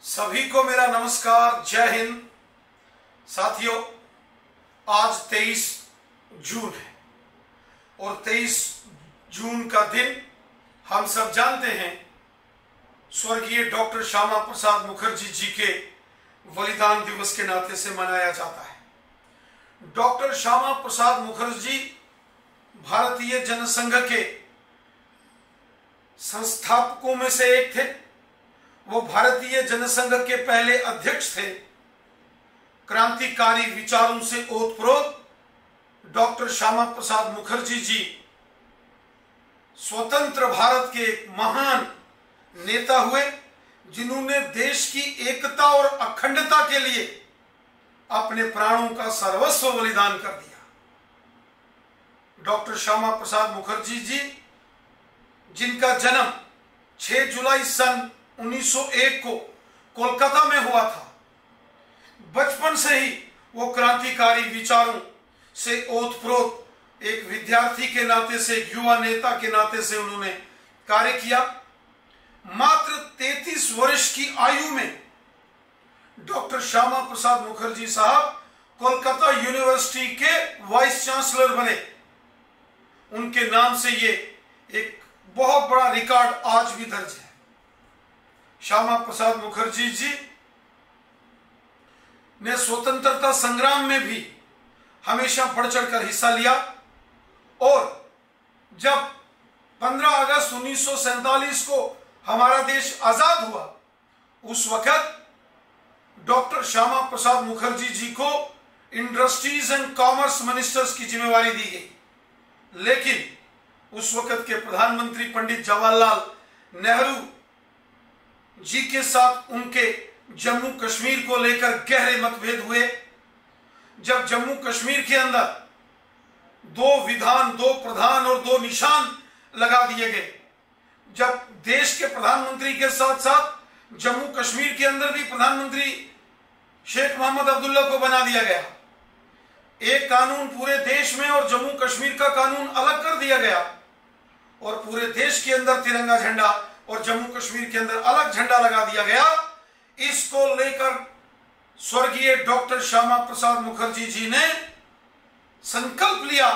सभी को मेरा नमस्कार, जय हिंद। साथियों, आज 23 जून है और 23 जून का दिन हम सब जानते हैं स्वर्गीय डॉक्टर श्यामा प्रसाद मुखर्जी जी के बलिदान दिवस के नाते से मनाया जाता है। डॉक्टर श्यामा प्रसाद मुखर्जी भारतीय जनसंघ के संस्थापकों में से एक थे। वो भारतीय जनसंघ के पहले अध्यक्ष थे। क्रांतिकारी विचारों से ओतप्रोत डॉक्टर श्यामा प्रसाद मुखर्जी जी स्वतंत्र भारत के एक महान नेता हुए, जिन्होंने देश की एकता और अखंडता के लिए अपने प्राणों का सर्वस्व बलिदान कर दिया। डॉक्टर श्यामा प्रसाद मुखर्जी जी, जिनका जन्म 6 जुलाई सन 1901 को कोलकाता में हुआ था, बचपन से ही वो क्रांतिकारी विचारों से ओतप्रोत एक विद्यार्थी के नाते से, एक युवा नेता के नाते से उन्होंने कार्य किया। मात्र 33 वर्ष की आयु में डॉक्टर श्यामा प्रसाद मुखर्जी साहब कोलकाता यूनिवर्सिटी के वाइस चांसलर बने। उनके नाम से ये एक बहुत बड़ा रिकॉर्ड आज भी दर्ज है। श्यामा प्रसाद मुखर्जी जी ने स्वतंत्रता संग्राम में भी हमेशा बढ़ चढ़कर हिस्सा लिया और जब 15 अगस्त 1947 को हमारा देश आजाद हुआ, उस वक्त डॉक्टर श्यामा प्रसाद मुखर्जी जी को इंडस्ट्रीज एंड कॉमर्स मिनिस्टर्स की जिम्मेवारी दी गई। लेकिन उस वक्त के प्रधानमंत्री पंडित जवाहरलाल नेहरू जी के साथ उनके जम्मू कश्मीर को लेकर गहरे मतभेद हुए। जब जम्मू कश्मीर के अंदर 2 विधान, 2 प्रधान और 2 निशान लगा दिए गए, जब देश के प्रधानमंत्री के साथ साथ जम्मू कश्मीर के अंदर भी प्रधानमंत्री शेख मोहम्मद अब्दुल्ला को बना दिया गया, एक कानून पूरे देश में और जम्मू कश्मीर का कानून अलग कर दिया गया और पूरे देश के अंदर तिरंगा झंडा और जम्मू कश्मीर के अंदर अलग झंडा लगा दिया गया। इसको लेकर स्वर्गीय डॉक्टर श्यामा प्रसाद मुखर्जी जी ने संकल्प लिया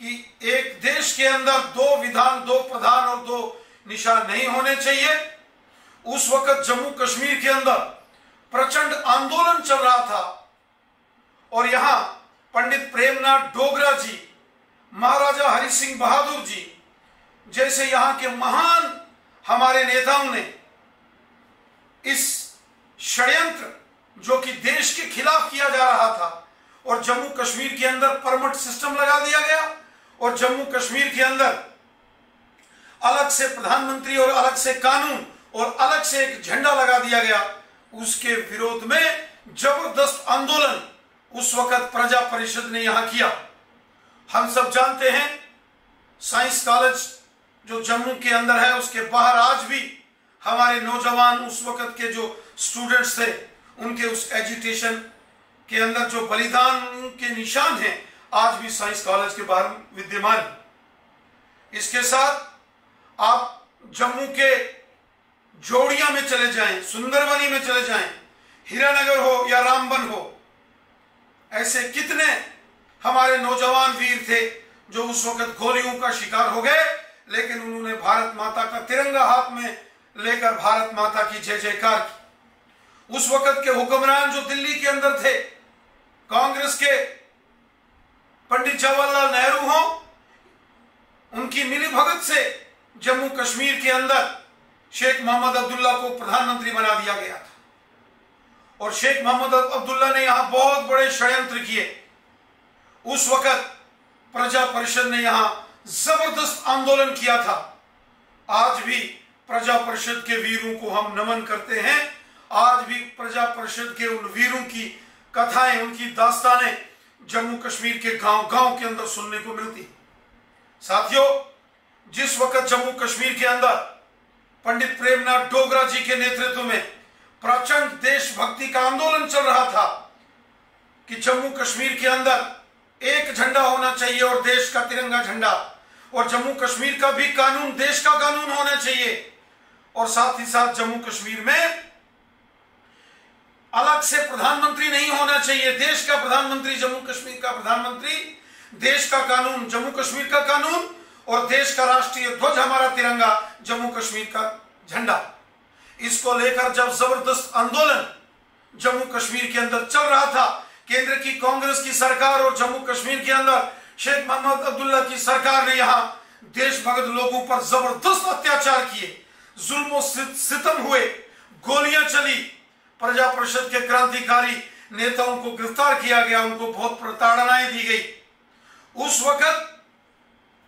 कि एक देश के अंदर 2 विधान, 2 प्रधान और 2 निशान नहीं होने चाहिए। उस वक्त जम्मू कश्मीर के अंदर प्रचंड आंदोलन चल रहा था और यहां पंडित प्रेमनाथ डोगरा जी, महाराजा हरि सिंह बहादुर जी जैसे यहां के महान हमारे नेताओं ने इस षड्यंत्र जो कि देश के खिलाफ किया जा रहा था और जम्मू कश्मीर के अंदर परमिट सिस्टम लगा दिया गया और जम्मू कश्मीर के अंदर अलग से प्रधानमंत्री और अलग से कानून और अलग से एक झंडा लगा दिया गया, उसके विरोध में जबरदस्त आंदोलन उस वक्त प्रजा परिषद ने यहां किया। हम सब जानते हैं साइंस कॉलेज जो जम्मू के अंदर है, उसके बाहर आज भी हमारे नौजवान, उस वक्त के जो स्टूडेंट्स थे, उनके उस एजिटेशन के अंदर जो बलिदान के निशान हैं, आज भी साइंस कॉलेज के बाहर विद्यमान। इसके साथ आप जम्मू के जोड़िया में चले जाएं, सुंदरबनी में चले जाएं, हीरानगर हो या रामबन हो, ऐसे कितने हमारे नौजवान वीर थे जो उस वक्त गोलियों का शिकार हो गए, लेकिन उन्होंने भारत माता का तिरंगा हाथ में लेकर भारत माता की जय जयकार की। उस वक्त के हुक्मरान जो दिल्ली के अंदर थे, कांग्रेस के पंडित जवाहरलाल नेहरू हो, उनकी मिलीभगत से जम्मू कश्मीर के अंदर शेख मोहम्मद अब्दुल्ला को प्रधानमंत्री बना दिया गया था और शेख मोहम्मद अब्दुल्ला ने यहां बहुत बड़े षड्यंत्र किए। उस वक्त प्रजा परिषद ने यहां जबरदस्त आंदोलन किया था। आज भी प्रजा परिषद के वीरों को हम नमन करते हैं। आज भी प्रजा परिषद के उन वीरों की कथाएं, उनकी दास्तानें जम्मू कश्मीर के गांव-गांव के अंदर सुनने को मिलती। साथियों, जिस वक्त जम्मू कश्मीर के अंदर पंडित प्रेमनाथ डोगरा जी के नेतृत्व में प्रचंड देशभक्ति का आंदोलन चल रहा था कि जम्मू कश्मीर के अंदर एक झंडा होना चाहिए और देश का तिरंगा झंडा, और जम्मू कश्मीर का भी कानून देश का कानून होना चाहिए, और साथ ही साथ जम्मू कश्मीर में अलग से प्रधानमंत्री नहीं होना चाहिए। देश का प्रधानमंत्री जम्मू कश्मीर का प्रधानमंत्री, देश का कानून जम्मू कश्मीर का कानून, और देश का राष्ट्रीय ध्वज हमारा तिरंगा, जम्मू कश्मीर का झंडा। इसको लेकर जब जबरदस्त आंदोलन जम्मू कश्मीर के अंदर चल रहा था, केंद्र की कांग्रेस की सरकार और जम्मू कश्मीर के अंदर शेख मोहम्मद अब्दुल्ला की सरकार ने यहां देशभक्त लोगों पर जबरदस्त अत्याचार किए, जुल्म और सितम हुए, गोलियां चली, प्रजा परिषद के क्रांतिकारी नेताओं को गिरफ्तार किया गया, उनको बहुत प्रताड़नाएं दी गई। उस वक्त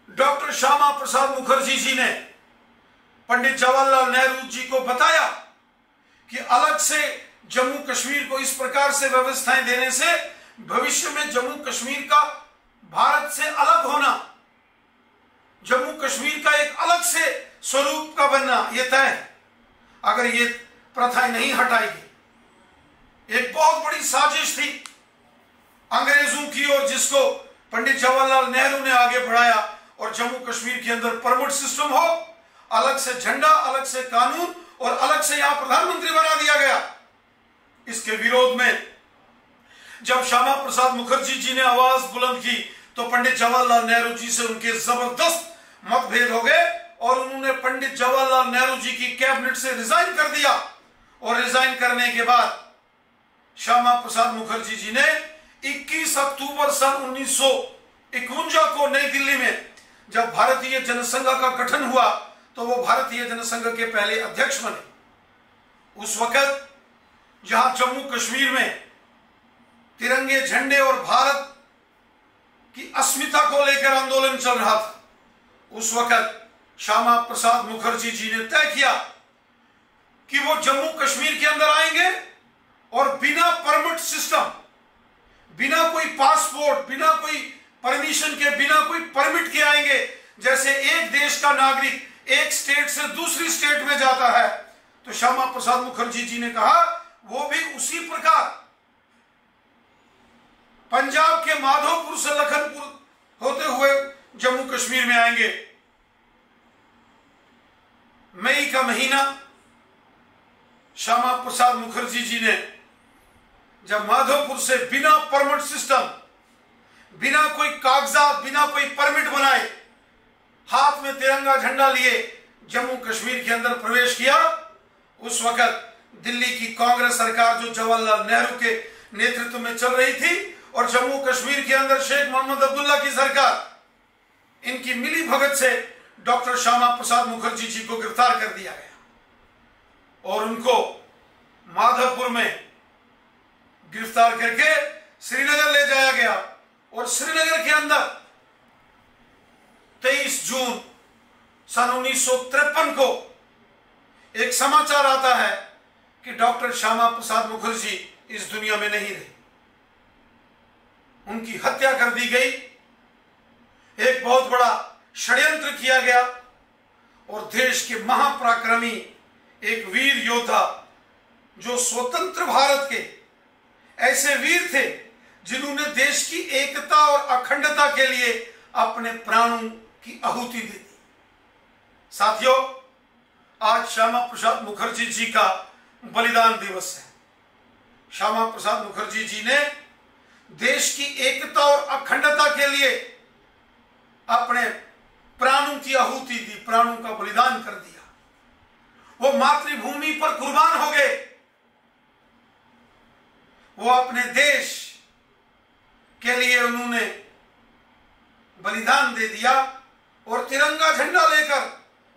डॉक्टर श्यामा प्रसाद मुखर्जी जी ने पंडित जवाहरलाल नेहरू जी को बताया कि अलग से जम्मू कश्मीर को इस प्रकार से व्यवस्थाएं देने से भविष्य में जम्मू कश्मीर का भारत से अलग होना, जम्मू कश्मीर का एक अलग से स्वरूप का बनना यह तय है अगर ये प्रथाएं नहीं हटाएगी। एक बहुत बड़ी साजिश थी अंग्रेजों की, और जिसको पंडित जवाहरलाल नेहरू ने आगे बढ़ाया, और जम्मू कश्मीर के अंदर परमिट सिस्टम हो, अलग से झंडा, अलग से कानून और अलग से यहां प्रधानमंत्री बना दिया गया। इसके विरोध में जब श्यामा प्रसाद मुखर्जी जी ने आवाज बुलंद की तो पंडित जवाहरलाल नेहरू जी से उनके जबरदस्त मतभेद हो गए, और उन्होंने पंडित जवाहरलाल नेहरू जी की कैबिनेट से रिजाइन कर दिया। और रिजाइन करने के बाद श्यामा प्रसाद मुखर्जी जी ने 21 अक्टूबर सन 1951 को नई दिल्ली में जब भारतीय जनसंघ का गठन हुआ तो वो भारतीय जनसंघ के पहले अध्यक्ष बने। उस वक्त जहां जम्मू कश्मीर में तिरंगे झंडे और भारत की अस्मिता को लेकर आंदोलन चल रहा था, उस वक्त श्यामा प्रसाद मुखर्जी जी ने तय किया कि वो जम्मू कश्मीर के अंदर आएंगे और बिना परमिट सिस्टम, बिना कोई पासपोर्ट, बिना कोई परमिशन के, बिना कोई परमिट के आएंगे। जैसे एक देश का नागरिक एक स्टेट से दूसरी स्टेट में जाता है, तो श्यामा प्रसाद मुखर्जी जी ने कहा वो भी उसी प्रकार पंजाब के माधोपुर से लखनपुर होते हुए जम्मू कश्मीर में आएंगे। मई का महीना श्यामा प्रसाद मुखर्जी जी ने जब माधोपुर से बिना परमिट सिस्टम, बिना कोई कागजात, बिना कोई परमिट बनाए, हाथ में तिरंगा झंडा लिए जम्मू कश्मीर के अंदर प्रवेश किया, उस वक्त दिल्ली की कांग्रेस सरकार जो जवाहरलाल नेहरू के नेतृत्व में चल रही थी, और जम्मू कश्मीर के अंदर शेख मोहम्मद अब्दुल्ला की सरकार, इनकी मिली भगत से डॉक्टर श्यामा प्रसाद मुखर्जी जी को गिरफ्तार कर दिया गया और उनको माधोपुर में गिरफ्तार करके श्रीनगर ले जाया गया। और श्रीनगर के अंदर 23 जून सन 1953 को एक समाचार आता है कि डॉक्टर श्यामा प्रसाद मुखर्जी इस दुनिया में नहीं रहे, उनकी हत्या कर दी गई। एक बहुत बड़ा षड्यंत्र किया गया और देश के महापराक्रमी एक वीर योद्धा जो स्वतंत्र भारत के ऐसे वीर थे जिन्होंने देश की एकता और अखंडता के लिए अपने प्राणों की आहुति दे दी। साथियों, आज श्यामा प्रसाद मुखर्जी जी का बलिदान दिवस है। श्यामा प्रसाद मुखर्जी जी ने देश की एकता और अखंडता के लिए अपने प्राणों की आहुति दी, प्राणों का बलिदान कर दिया। वो मातृभूमि पर कुर्बान हो गए, वो अपने देश के लिए उन्होंने बलिदान दे दिया। और तिरंगा झंडा लेकर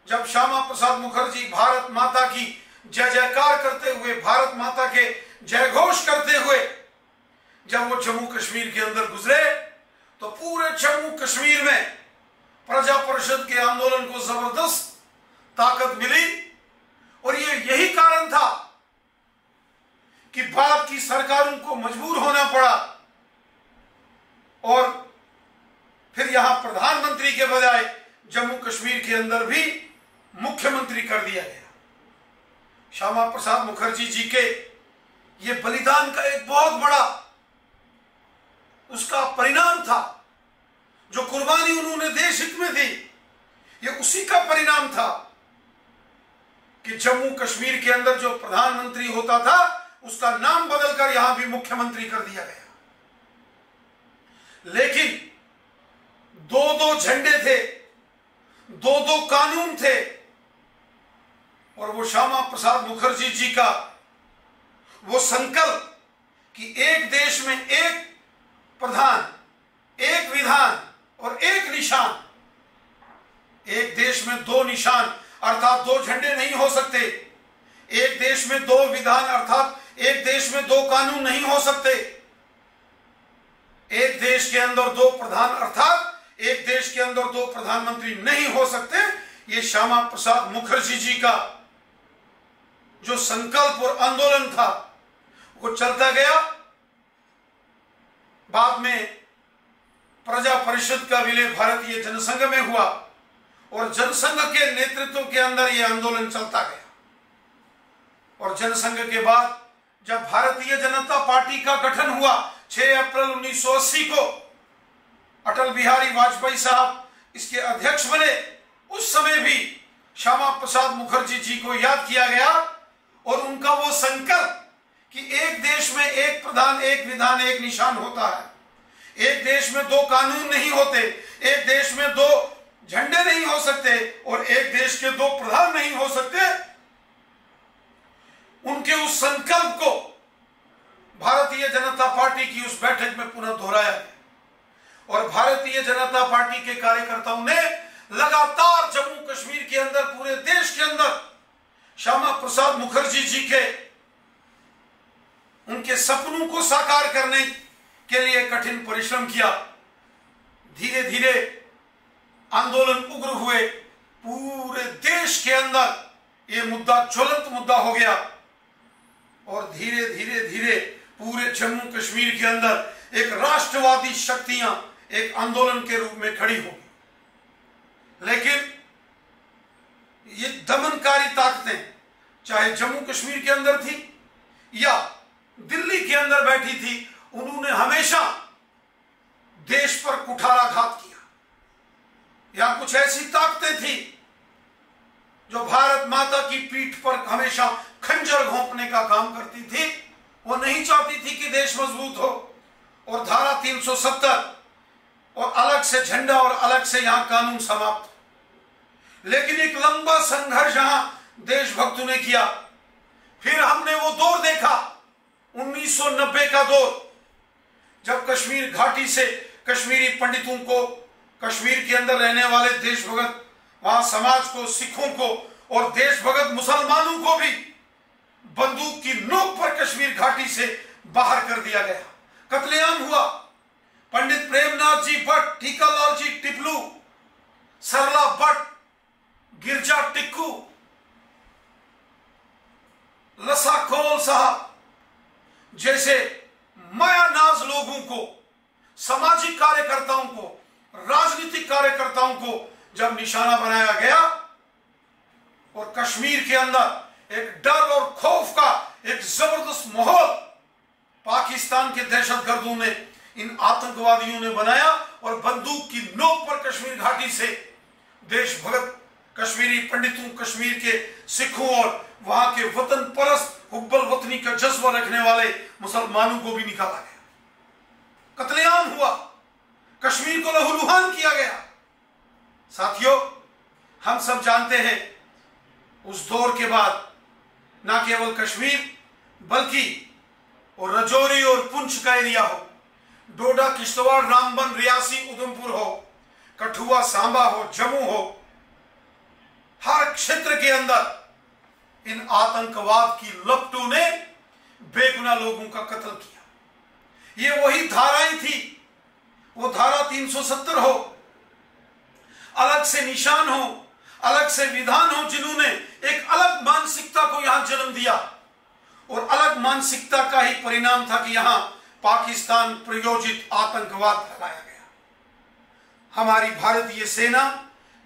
जब श्यामा प्रसाद मुखर्जी भारत माता की जय जयकार करते हुए, भारत माता के जय घोष करते हुए जब वो जम्मू कश्मीर के अंदर गुजरे तो पूरे जम्मू कश्मीर में प्रजा परिषद के आंदोलन को जबरदस्त ताकत मिली। और ये यही कारण था कि बाद की सरकारों को मजबूर होना पड़ा और फिर यहां प्रधानमंत्री के बजाय जम्मू कश्मीर के अंदर भी मुख्यमंत्री कर दिया गया। श्यामा प्रसाद मुखर्जी जी के ये बलिदान का एक बहुत बड़ा उसका परिणाम था। जो कुर्बानी उन्होंने देश हित में दी, ये उसी का परिणाम था कि जम्मू कश्मीर के अंदर जो प्रधानमंत्री होता था उसका नाम बदलकर यहां भी मुख्यमंत्री कर दिया गया। लेकिन दो दो झंडे थे, दो दो कानून थे, और वो श्यामा प्रसाद मुखर्जी जी का वो संकल्प कि एक देश में एक प्रधान, एक विधान और एक निशान, एक देश में दो निशान अर्थात दो झंडे नहीं हो सकते, एक देश में दो विधान अर्थात एक देश में दो कानून नहीं हो सकते, एक देश के अंदर दो प्रधान अर्थात एक देश के अंदर दो प्रधानमंत्री नहीं हो सकते। ये श्यामा प्रसाद मुखर्जी जी का जो संकल्प और आंदोलन था वो चलता गया। बाद में प्रजा परिषद का विलय भारतीय जनसंघ में हुआ और जनसंघ के नेतृत्व के अंदर यह आंदोलन चलता गया। और जनसंघ के बाद जब भारतीय जनता पार्टी का गठन हुआ 6 अप्रैल 1980 को, अटल बिहारी वाजपेयी साहब इसके अध्यक्ष बने। उस समय भी श्यामा प्रसाद मुखर्जी जी को याद किया गया और उनका वो संकल्प कि एक देश में एक प्रधान, एक विधान, एक निशान होता है, एक देश में दो कानून नहीं होते, एक देश में दो झंडे नहीं हो सकते और एक देश के दो प्रधान नहीं हो सकते। उनके उस संकल्प को भारतीय जनता पार्टी की उस बैठक में पुनः दोहराया गया और भारतीय जनता पार्टी के कार्यकर्ताओं ने लगातार जम्मू कश्मीर के अंदर, पूरे देश के अंदर श्यामा प्रसाद मुखर्जी जी के उनके सपनों को साकार करने के लिए कठिन परिश्रम किया। धीरे धीरे आंदोलन उग्र हुए, पूरे देश के अंदर यह मुद्दा ज्वलंत मुद्दा हो गया और धीरे धीरे धीरे पूरे जम्मू कश्मीर के अंदर एक राष्ट्रवादी शक्तियां एक आंदोलन के रूप में खड़ी हो गई। लेकिन ये दमनकारी ताकतें चाहे जम्मू कश्मीर के अंदर थी या दिल्ली के अंदर बैठी थी, उन्होंने हमेशा देश पर कुठाराघात किया। या कुछ ऐसी ताकतें थी जो भारत माता की पीठ पर हमेशा खंजर घोंपने का काम करती थी। वो नहीं चाहती थी कि देश मजबूत हो और धारा 370 और अलग से झंडा और अलग से यहां कानून समाप्त। लेकिन एक लंबा संघर्ष यहां देशभक्तों ने किया। फिर हमने वो दौर देखा 1990 का दौर, जब कश्मीर घाटी से कश्मीरी पंडितों को, कश्मीर के अंदर रहने वाले देशभगत वहां समाज को, सिखों को और देशभगत मुसलमानों को भी बंदूक की नोक पर कश्मीर घाटी से बाहर कर दिया गया। कत्लेआम हुआ। पंडित प्रेमनाथ जी भट्ट, टीकालाल जी टिपलू, सरला भट्ट, गिरजा टिक्कू, लसा खोल साहब जैसे मायानाज लोगों को, सामाजिक कार्यकर्ताओं को, राजनीतिक कार्यकर्ताओं को जब निशाना बनाया गया और कश्मीर के अंदर एक डर और खौफ का एक जबरदस्त माहौल पाकिस्तान के दहशतगर्दों ने, इन आतंकवादियों ने बनाया और बंदूक की नोक पर कश्मीर घाटी से देशभगत कश्मीरी पंडितों, कश्मीर के सिखों और वहां के वतन परस्त, हुब्बल वतनी का जज्बा रखने वाले मुसलमानों को भी निकाला गया। कत्लेआम हुआ, कश्मीर को लहूलुहान किया गया। साथियों, हम सब जानते हैं उस दौर के बाद न केवल कश्मीर बल्कि और रजौरी और पुंछ का एरिया हो, डोडा, किश्तवाड़, रामबन, रियासी, उधमपुर हो, कठुआ, सांबा हो, जम्मू हो, हर क्षेत्र के अंदर इन आतंकवाद की लपटों ने बेगुनाह लोगों का कत्ल किया। ये वही धाराएं थी, वो धारा 370 हो, अलग से निशान हो, अलग से विधान हो, जिन्होंने एक अलग मानसिकता को यहां जन्म दिया और अलग मानसिकता का ही परिणाम था कि यहां पाकिस्तान प्रायोजित आतंकवाद फैलाया गया। हमारी भारतीय सेना,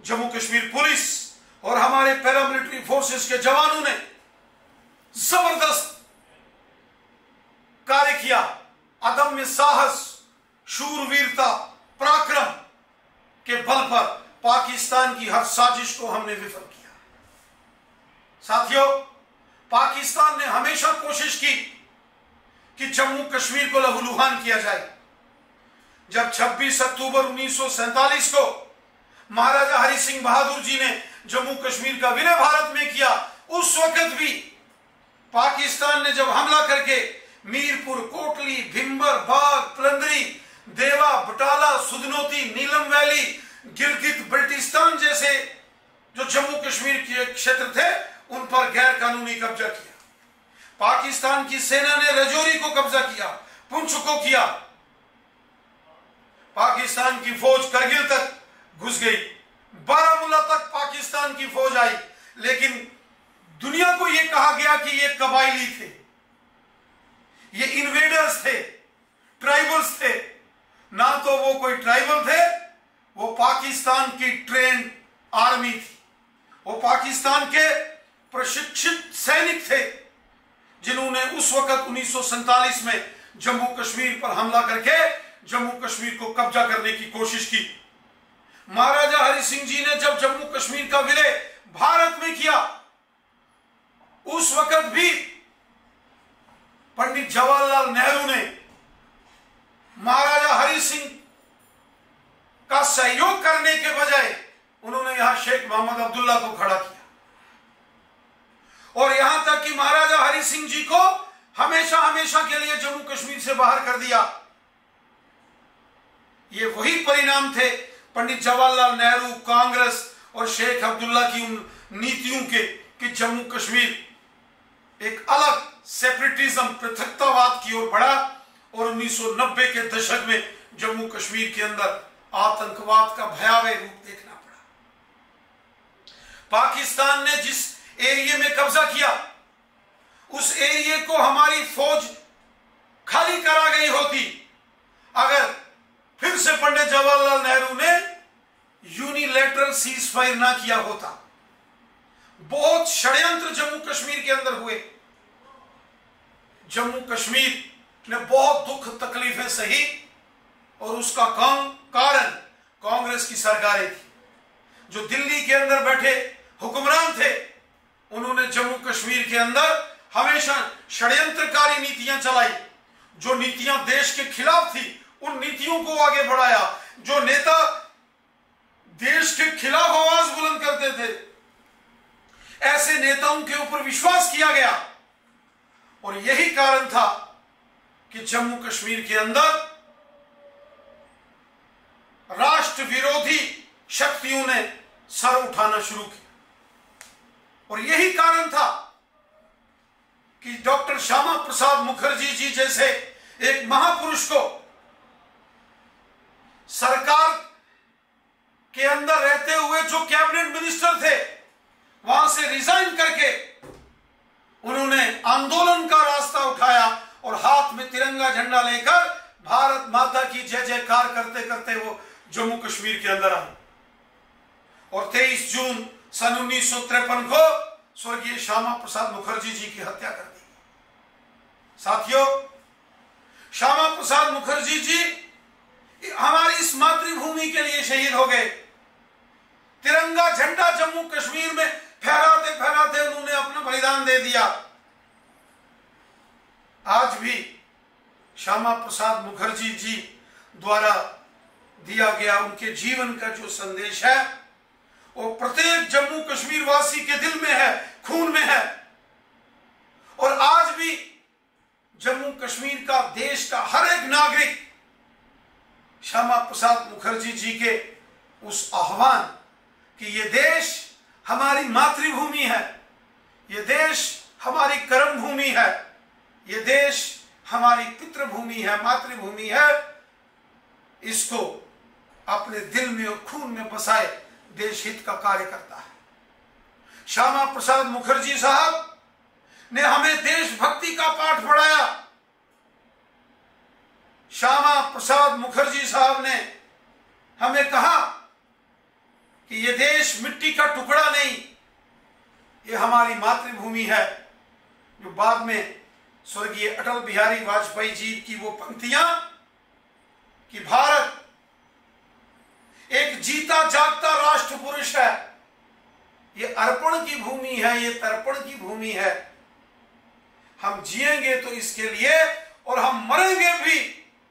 जम्मू कश्मीर पुलिस और हमारे पैरामिलिट्री फोर्सेस के जवानों ने जबरदस्त कार्य किया। अदम्य साहस, शूरवीरता, पराक्रम के बल पर पाकिस्तान की हर साजिश को हमने विफल किया। साथियों, पाकिस्तान ने हमेशा कोशिश की कि जम्मू कश्मीर को लहूलुहान किया जाए। जब 26 अक्टूबर 1947 को महाराजा हरि सिंह बहादुर जी ने जम्मू कश्मीर का विलय भारत में किया, उस वक्त भी पाकिस्तान ने जब हमला करके मीरपुर, कोटली, भिम्बर, बाग, पलंदरी, देवा, बटाला, सुधनोती, नीलम वैली, गिलगित बल्टिस्तान जैसे जो जम्मू कश्मीर के क्षेत्र थे उन पर गैर कानूनी कब्जा किया। पाकिस्तान की सेना ने रजौरी को कब्जा किया, पुंछ को किया। पाकिस्तान की फौज करगिल तक घुस गई, बारामूला तक पाकिस्तान की फौज आई, लेकिन दुनिया को यह कहा गया कि ये कबायली थे, ये इन्वेडर्स थे, ट्राइबल्स थे। ना तो वो कोई ट्राइबल थे, वो पाकिस्तान की ट्रेन आर्मी थी, वो पाकिस्तान के प्रशिक्षित सैनिक थे जिन्होंने उस वक्त 1947 में जम्मू कश्मीर पर हमला करके जम्मू कश्मीर को कब्जा करने की कोशिश की। महाराजा हरि सिंह जी ने जब जम्मू कश्मीर का विलय भारत में किया, उस वक्त भी पंडित जवाहरलाल नेहरू ने महाराजा हरि सिंह का सहयोग करने के बजाय उन्होंने यहां शेख मोहम्मद अब्दुल्ला को खड़ा किया, और यहां तक कि महाराजा हरि सिंह जी को हमेशा हमेशा के लिए जम्मू कश्मीर से बाहर कर दिया। ये वही परिणाम थे पंडित जवाहरलाल नेहरू, कांग्रेस और शेख अब्दुल्ला की उन नीतियों के कि जम्मू कश्मीर एक अलग सेपरेटिज्म, पृथकतावाद की ओर बढ़ा, और 1990 के दशक में जम्मू कश्मीर के अंदर आतंकवाद का भयावह रूप देखना पड़ा। पाकिस्तान ने जिस एरिया में कब्जा किया, उस एरिया को हमारी फौज खाली करा गई होती अगर फिर से पंडित जवाहरलाल नेहरू ने यूनिलैटरल सीज फायर ना किया होता। बहुत षड्यंत्र जम्मू कश्मीर के अंदर हुए। जम्मू कश्मीर ने बहुत दुख तकलीफें सही, और उसका कारण कांग्रेस की सरकारें थी। जो दिल्ली के अंदर बैठे हुक्मरान थे, उन्होंने जम्मू कश्मीर के अंदर हमेशा षड्यंत्रकारी नीतियां चलाई। जो नीतियां देश के खिलाफ थी, उन नीतियों को आगे बढ़ाया। जो नेता देश के खिलाफ आवाज बुलंद करते थे, ऐसे नेताओं के ऊपर विश्वास किया गया, और यही कारण था कि जम्मू कश्मीर के अंदर राष्ट्र विरोधी शक्तियों ने सर उठाना शुरू किया। और यही कारण था कि डॉक्टर श्यामा प्रसाद मुखर्जी जी जैसे एक महापुरुष को सरकार के अंदर रहते हुए जो कैबिनेट मिनिस्टर थे, वहां से रिजाइन करके उन्होंने आंदोलन का रास्ता उठाया, और हाथ में तिरंगा झंडा लेकर भारत माता की जय जयकार करते करते वो जम्मू कश्मीर के अंदर आए। और 23 जून सन 1953 को स्वर्गीय श्यामा प्रसाद मुखर्जी जी की हत्या कर दी। साथियों, श्यामा प्रसाद मुखर्जी जी हमारी इस मातृभूमि के लिए शहीद हो गए। तिरंगा झंडा जम्मू कश्मीर में फहराते फहराते उन्होंने अपना बलिदान दे दिया। आज भी श्यामा प्रसाद मुखर्जी जी द्वारा दिया गया उनके जीवन का जो संदेश है, वो प्रत्येक जम्मू कश्मीर वासी के दिल में है, खून में है। और आज भी जम्मू कश्मीर का, देश का हर एक नागरिक श्यामा प्रसाद मुखर्जी जी के उस आह्वान कि ये देश हमारी मातृभूमि है, ये देश हमारी कर्म भूमि है, ये देश हमारी पितृभूमि है, मातृभूमि है, इसको अपने दिल में और खून में बसाए देश हित का कार्य करता है। श्यामा प्रसाद मुखर्जी साहब ने हमें देशभक्ति का पाठ पढ़ाया। श्यामा प्रसाद मुखर्जी साहब ने हमें कहा कि ये देश मिट्टी का टुकड़ा नहीं, ये हमारी मातृभूमि है। जो बाद में स्वर्गीय अटल बिहारी वाजपेयी जी की वो पंक्तियां कि भारत एक जीता जागता राष्ट्र पुरुष है, ये अर्पण की भूमि है, ये तर्पण की भूमि है। हम जिएंगे तो इसके लिए और हम मरेंगे भी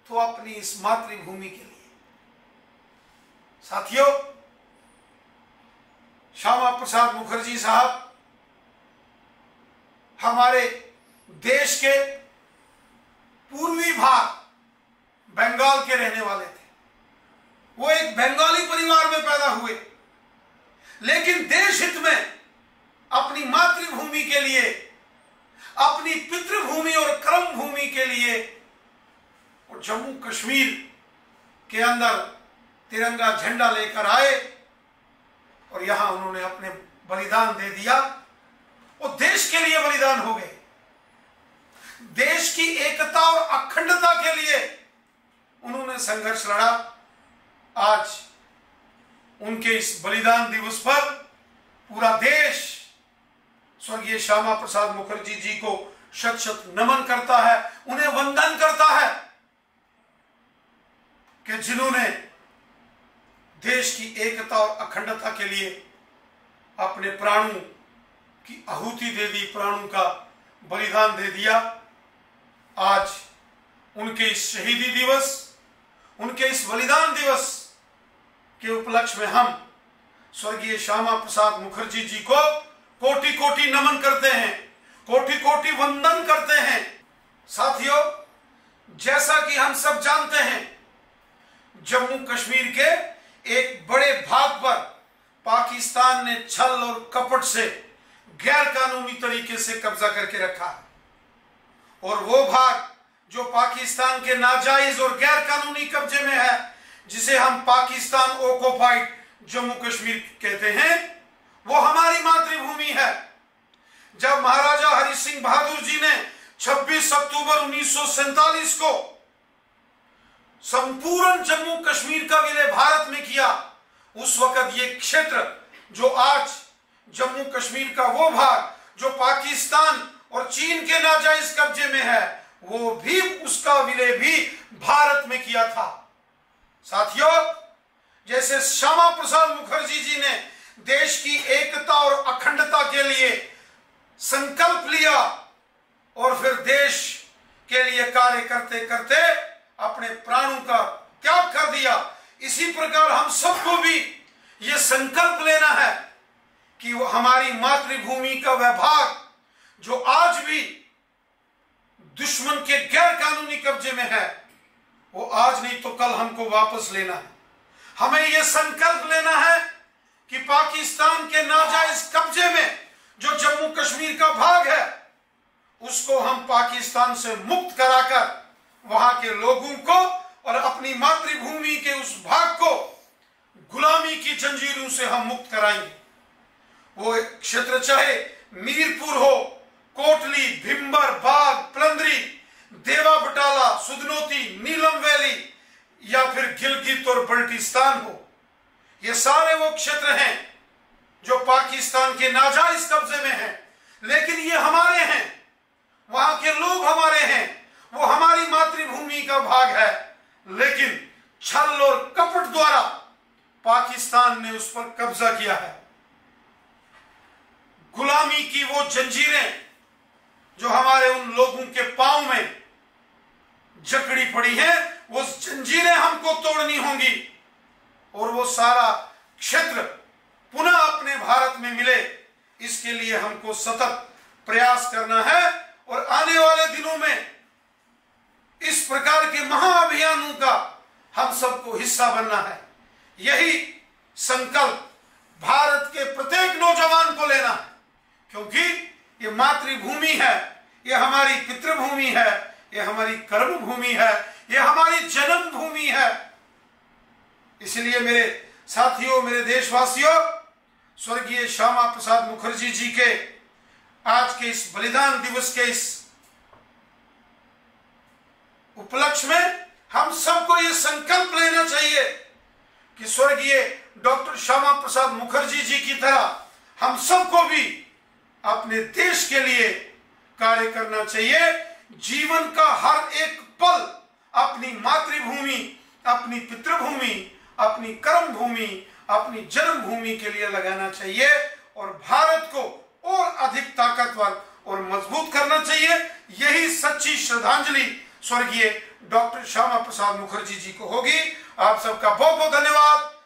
तो अपनी इस मातृभूमि के लिए। साथियों, श्यामा प्रसाद मुखर्जी साहब हमारे देश के पूर्वी भाग बंगाल के रहने वाले थे। वो एक बंगाली परिवार में पैदा हुए, लेकिन देश हित में अपनी मातृभूमि के लिए, अपनी पितृभूमि और कर्म भूमि के लिए वो जम्मू कश्मीर के अंदर तिरंगा झंडा लेकर आए और यहां उन्होंने अपने बलिदान दे दिया। वो देश के लिए बलिदान हो गए, देश की एकता और अखंडता के लिए उन्होंने संघर्ष लड़ा। आज उनके इस बलिदान दिवस पर पूरा देश स्वर्गीय श्यामा प्रसाद मुखर्जी जी को शत शत नमन करता है, उन्हें वंदन करता है कि जिन्होंने देश की एकता और अखंडता के लिए अपने प्राणों की आहुति दे दी, प्राणों का बलिदान दे दिया। आज उनके इस शहीदी दिवस, उनके इस बलिदान दिवस के उपलक्ष्य में हम स्वर्गीय श्यामा प्रसाद मुखर्जी जी को कोटि कोटि नमन करते हैं, कोटि कोटि वंदन करते हैं। साथियों, जैसा कि हम सब जानते हैं, जम्मू कश्मीर के एक बड़े भाग पर पाकिस्तान ने छल और कपट से गैर कानूनी तरीके से कब्जा करके रखा है और वो भाग जो पाकिस्तान के नाजायज और गैर कानूनी कब्जे में है, जिसे हम पाकिस्तान ऑक्युपाइड जम्मू कश्मीर कहते हैं, वो हमारी मातृभूमि है। जब महाराजा हरि सिंह बहादुर जी ने 26 अक्टूबर 1947 को संपूर्ण जम्मू कश्मीर का विलय भारत में किया, उस वक्त ये क्षेत्र जो आज जम्मू कश्मीर का वो भाग जो पाकिस्तान और चीन के नाजायज कब्जे में है, वो भी उसका विलय भी भारत में किया था। साथियों, जैसे श्यामा प्रसाद मुखर्जी जी ने देश की एकता और अखंडता के लिए संकल्प लिया और फिर देश के लिए कार्य करते करते अपने प्राणों का त्याग कर दिया, इसी प्रकार हम सबको भी यह संकल्प लेना है कि वो हमारी मातृभूमि का वह भाग जो आज भी दुश्मन के गैर कानूनी कब्जे में है, वो आज नहीं तो कल हमको वापस लेना है। हमें यह संकल्प लेना है कि पाकिस्तान के नाजायज कब्जे में जो जम्मू कश्मीर का भाग है, उसको हम पाकिस्तान से मुक्त कराकर वहां के लोगों को और अपनी मातृभूमि के उस भाग को गुलामी की जंजीरों से हम मुक्त कराएंगे। वो क्षेत्र चाहे मीरपुर हो, कोटली, भिंबर, बाग, प्लंदरी, देवा बटाला, सुदनोती, नीलम वैली या फिर गिलगित और बल्टिस्तान हो, ये सारे वो क्षेत्र हैं जो पाकिस्तान के नाजायज कब्जे में हैं, लेकिन ये हमारे हैं, वहां के लोग हमारे हैं, वो हमारी मातृभूमि का भाग है। लेकिन छल और कपट द्वारा पाकिस्तान ने उस पर कब्जा किया है। गुलामी की वो जंजीरें जो हमारे उन लोगों के पांव में जकड़ी पड़ी हैं, वो जंजीरें हमको तोड़नी होंगी और वो सारा क्षेत्र पुनः अपने भारत में मिले, इसके लिए हमको सतत प्रयास करना है। और आने वाले दिनों में इस प्रकार के महाअभियानों का हम सबको हिस्सा बनना है। यही संकल्प भारत के प्रत्येक नौजवान को लेना है, क्योंकि ये मातृभूमि है, ये हमारी पितृभूमि है, ये हमारी कर्म भूमि है, ये हमारी जन्म भूमि है। इसलिए मेरे साथियों, मेरे देशवासियों, स्वर्गीय श्यामा प्रसाद मुखर्जी जी के आज के इस बलिदान दिवस के इस उपलक्ष्य में हम सबको यह संकल्प लेना चाहिए कि स्वर्गीय डॉक्टर श्यामा प्रसाद मुखर्जी जी की तरह हम सबको भी अपने देश के लिए कार्य करना चाहिए। जीवन का हर एक पल अपनी मातृभूमि, अपनी पितृभूमि, अपनी कर्म भूमि, अपनी जन्मभूमि के लिए लगाना चाहिए और भारत को और अधिक ताकतवर और मजबूत करना चाहिए। यही सच्ची श्रद्धांजलि स्वर्गीय डॉक्टर श्यामा प्रसाद मुखर्जी जी को होगी। आप सबका बहुत बहुत धन्यवाद।